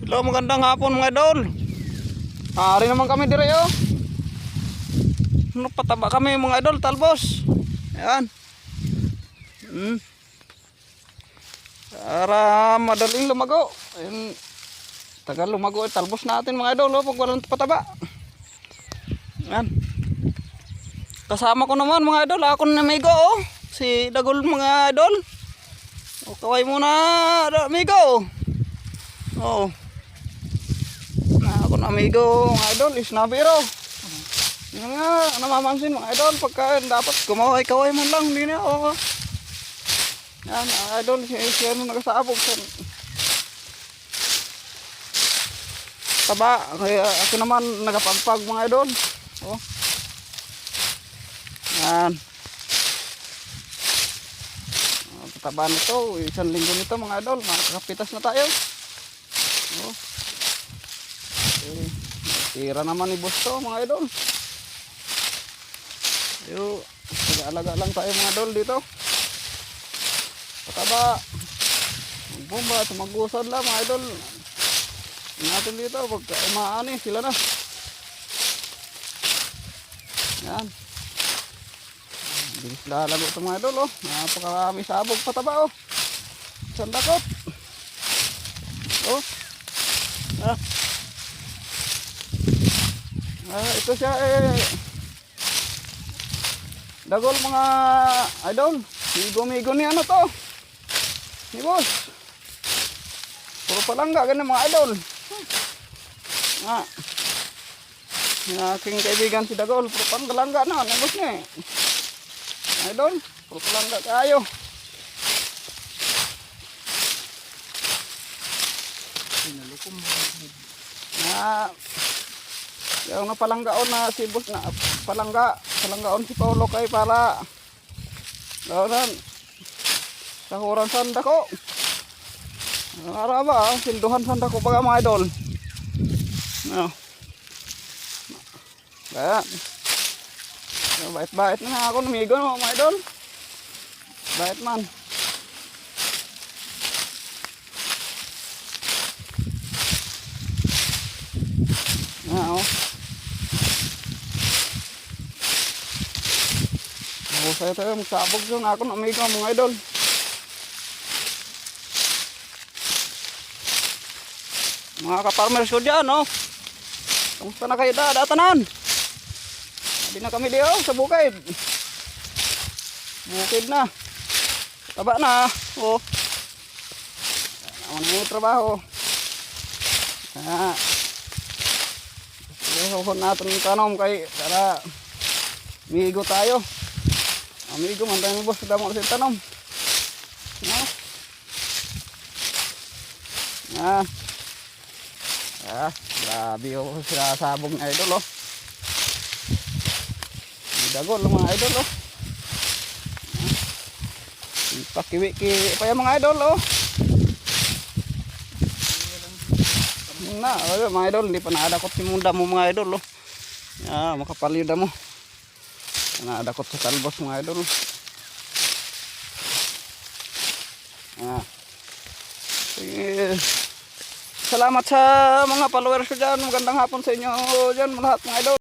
Hello, magandang hapon mga idol. Ari naman kami dire oh. Pataba kami mga idol, talbos. Ayan. Para madaling lumago. Ayun. Tagal lumago ay talbos natin mga idol oh, pag walang pataba. Ayan. Kasama ko naman mga idol, ako na amigo oh. Si Dagol mga idol. O kaway muna, amigo. Oh. Ako na amigo mga idol, isnabiro. Yan nga, namamansin mga idol, pagka dapat kumaway-kaway mo lang, hindi na ako. Yan mga idol, siya nung nagasabog. Taba, kaya ako naman nagapagpag mga idol. Oh. Yan. Taba nito, isang linggo nito mga idol, makakapitas na tayo. Oh. Tira naman ni boss to mga idol. Yo, alaga lang tayo mga idol dito. Pataba. Bomba, tumagusan lang mga idol. Natin dito pag umaani sila na. Yan. Bilis lalago ito mga idol oh. Napakarami sabog pataba oh. Sandakot. Oh. Ito siya Dagol mga idol. Migo-migo ni ano to. Ni boss. Puro palangga ganun mga idol. Yung aking kaibigan si Dagol, puro palangga na. Nagos niya idol, puro palangga kayo. Yung napalanggaon na si boss na palanggaon si Paulo kay para gawin sahuran sanda ko. Araba silduhan sanda ko baga mga idol. No. Kaya bait-bait na ako namigo no mga idol. Bait man. Oh. Saya tayo magsabog yun ako ng amigo mga idol. Mga kaparmers ko dyan oh. Kamusta na kayo datanan? Hindi na kami diyo sa bukid. Bukid na. Taba na oh. Ano na yung trabaho. Huwag natin yung tanom kay para migo tayo. Amigo, mantay mo boss, damo kasi tanom. Grabe oh, sila sabog ng idol oh. Dagol mga idol oh. Pakiwi-kiwi pa yung mga idol oh. Mga idol, hindi pa naadakot si munda mo mga idol oh. Makapalida mo. Naadakot sa talbos mga idol. Salamat sa mga followers ko dyan. Magandang hapon sa inyo dyan lahat mga idol.